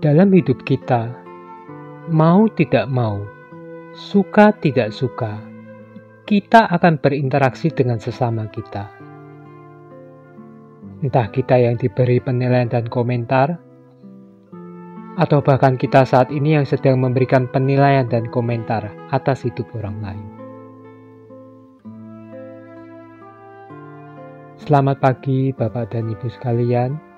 Dalam hidup kita, mau tidak mau, suka tidak suka, kita akan berinteraksi dengan sesama kita. Entah kita yang diberi penilaian dan komentar, atau bahkan kita saat ini yang sedang memberikan penilaian dan komentar atas hidup orang lain. Selamat pagi Bapak dan Ibu sekalian.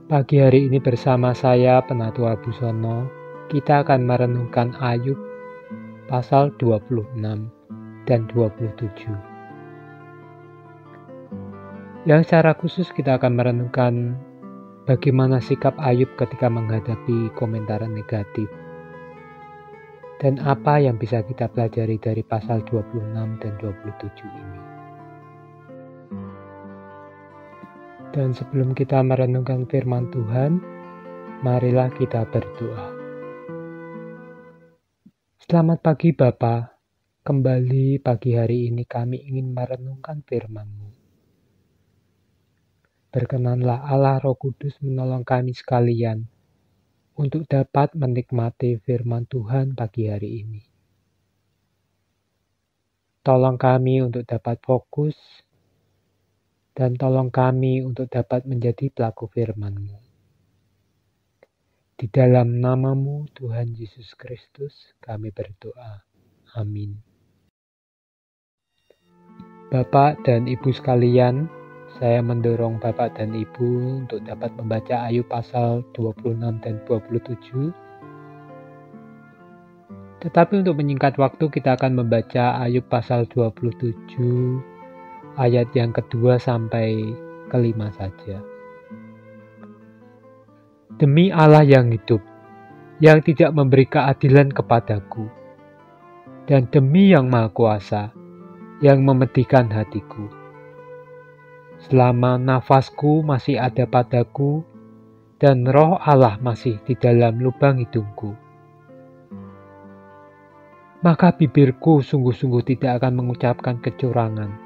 Pagi hari ini bersama saya Penatua Busono, kita akan merenungkan Ayub pasal 26 dan 27. Yang secara khusus kita akan merenungkan bagaimana sikap Ayub ketika menghadapi komentar negatif. Dan apa yang bisa kita pelajari dari pasal 26 dan 27 ini. Dan sebelum kita merenungkan firman Tuhan, marilah kita berdoa. Selamat pagi Bapa, kembali pagi hari ini kami ingin merenungkan firman-Mu. Berkenanlah Allah Roh Kudus menolong kami sekalian untuk dapat menikmati firman Tuhan pagi hari ini. Tolong kami untuk dapat fokus, dan tolong kami untuk dapat menjadi pelaku firman-Mu. Di dalam nama-Mu Tuhan Yesus Kristus kami berdoa. Amin. Bapak dan Ibu sekalian, saya mendorong Bapak dan Ibu untuk dapat membaca Ayub pasal 26 dan 27. Tetapi untuk menyingkat waktu kita akan membaca Ayub pasal 27 ayat yang kedua sampai kelima saja. Demi Allah yang hidup, yang tidak memberi keadilan kepadaku, dan demi yang Maha Kuasa, yang memedihkan hatiku. Selama nafasku masih ada padaku, dan roh Allah masih di dalam lubang hidungku, maka bibirku sungguh-sungguh tidak akan mengucapkan kecurangan,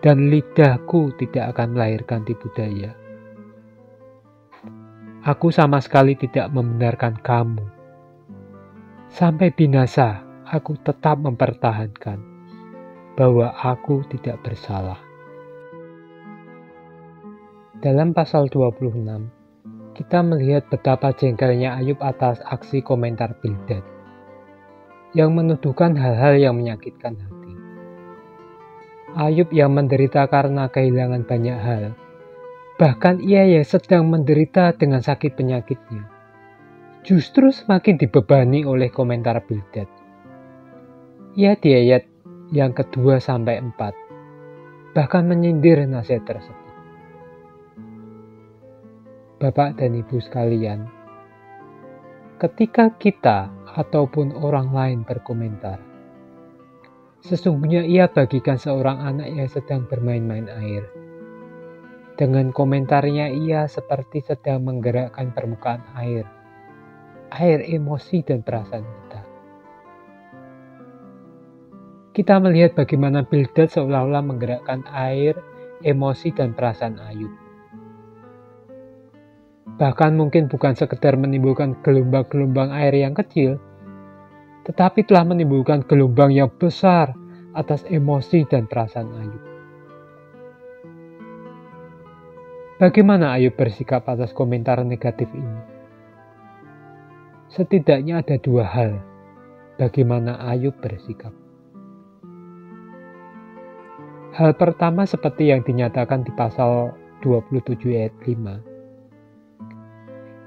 dan lidahku tidak akan melahirkan tipu daya. Aku sama sekali tidak membenarkan kamu. Sampai binasa, aku tetap mempertahankan bahwa aku tidak bersalah. Dalam pasal 26, kita melihat betapa jengkelnya Ayub atas aksi komentar Bildad yang menuduhkan hal-hal yang menyakitkan hati. Ayub yang menderita karena kehilangan banyak hal, bahkan ia yang sedang menderita dengan sakit penyakitnya, justru semakin dibebani oleh komentar Bildad. Ia di ayat yang kedua sampai 4, bahkan menyindir nasihat tersebut. Bapak dan Ibu sekalian, ketika kita ataupun orang lain berkomentar, sesungguhnya ia bagikan seorang anak yang sedang bermain-main air. Dengan komentarnya ia seperti sedang menggerakkan permukaan air emosi dan perasaan kita. Kita melihat bagaimana Bildad seolah-olah menggerakkan air, emosi dan perasaan Ayub. Bahkan mungkin bukan sekedar menimbulkan gelombang-gelombang air yang kecil, tetapi telah menimbulkan gelombang yang besar atas emosi dan perasaan Ayub. Bagaimana Ayub bersikap atas komentar negatif ini? Setidaknya ada dua hal bagaimana Ayub bersikap. Hal pertama seperti yang dinyatakan di pasal 27 ayat 5.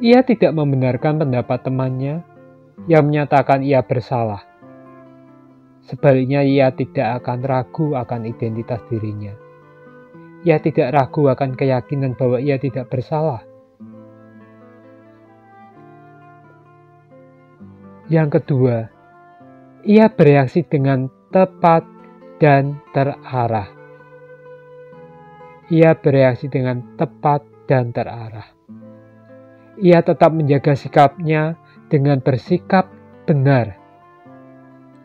Ia tidak membenarkan pendapat temannya yang menyatakan ia bersalah. Sebaliknya ia tidak akan ragu akan identitas dirinya. Ia tidak ragu akan keyakinan bahwa ia tidak bersalah. Yang kedua, ia bereaksi dengan tepat dan terarah. Ia bereaksi dengan tepat dan terarah. Ia tetap menjaga sikapnya dengan bersikap benar,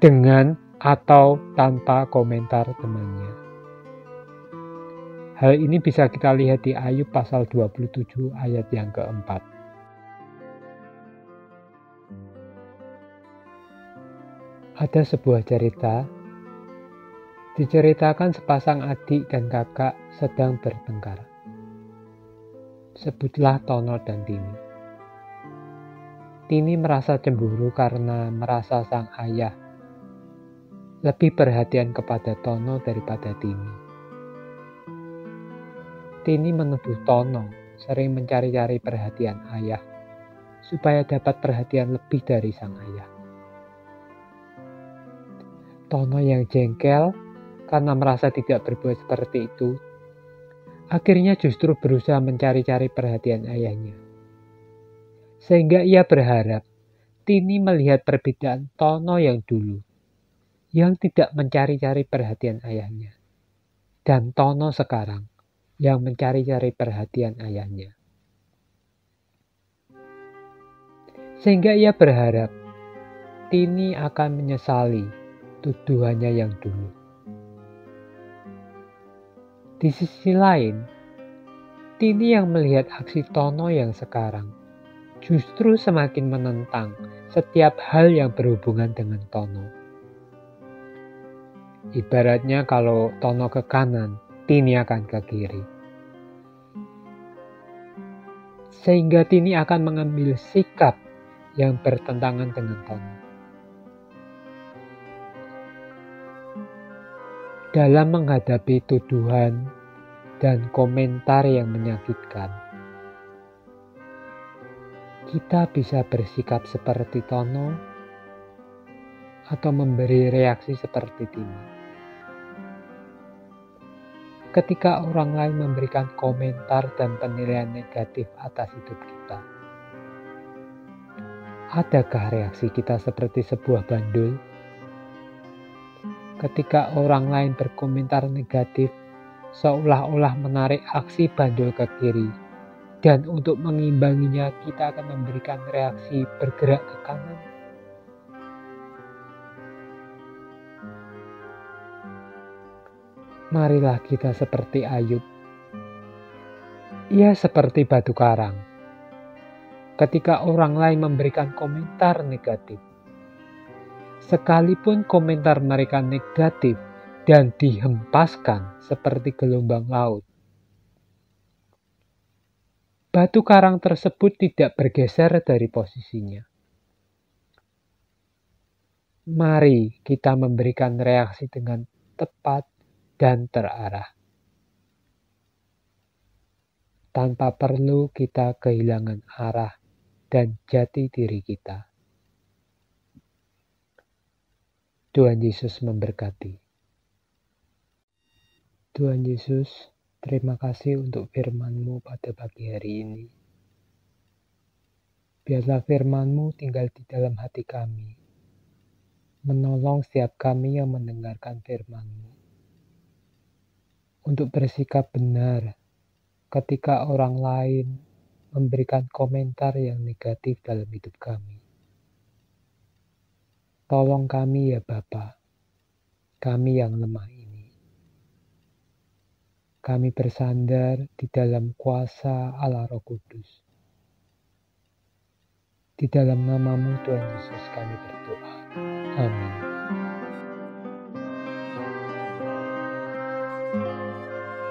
dengan atau tanpa komentar temannya. Hal ini bisa kita lihat di Ayub pasal 27 ayat yang keempat. Ada sebuah cerita, diceritakan sepasang adik dan kakak sedang bertengkar. Sebutlah Tono dan Tini. Tini merasa cemburu karena merasa sang ayah lebih perhatian kepada Tono daripada Tini. Tini menuduh Tono sering mencari-cari perhatian ayah supaya dapat perhatian lebih dari sang ayah. Tono yang jengkel karena merasa tidak berbuat seperti itu, akhirnya justru berusaha mencari-cari perhatian ayahnya. Sehingga ia berharap Tini melihat perbedaan Tono yang dulu, yang tidak mencari-cari perhatian ayahnya, dan Tono sekarang, yang mencari-cari perhatian ayahnya. Sehingga ia berharap Tini akan menyesali tuduhannya yang dulu. Di sisi lain, Tini yang melihat aksi Tono yang sekarang justru semakin menentang setiap hal yang berhubungan dengan Tono. Ibaratnya kalau Tono ke kanan, Tini akan ke kiri. Sehingga Tini akan mengambil sikap yang bertentangan dengan Tono. Dalam menghadapi tuduhan dan komentar yang menyakitkan, kita bisa bersikap seperti Tono atau memberi reaksi seperti Tini. Ketika orang lain memberikan komentar dan penilaian negatif atas hidup kita, adakah reaksi kita seperti sebuah bandul? Ketika orang lain berkomentar negatif, seolah-olah menarik aksi bandul ke kiri, dan untuk mengimbanginya kita akan memberikan reaksi bergerak ke kanan. Marilah kita seperti Ayub. Ia seperti batu karang. Ketika orang lain memberikan komentar negatif, sekalipun komentar mereka negatif dan dihempaskan seperti gelombang laut, batu karang tersebut tidak bergeser dari posisinya. Mari kita memberikan reaksi dengan tepat dan terarah, tanpa perlu kita kehilangan arah dan jati diri kita. Tuhan Yesus memberkati. Tuhan Yesus, terima kasih untuk firman-Mu pada pagi hari ini. Biarlah firman-Mu tinggal di dalam hati kami, menolong setiap kami yang mendengarkan firman-Mu untuk bersikap benar ketika orang lain memberikan komentar yang negatif dalam hidup kami. Tolong kami ya Bapa, kami yang lemah ini. Kami bersandar di dalam kuasa Allah Roh Kudus. Di dalam nama-Mu Tuhan Yesus kami berdoa. Amin.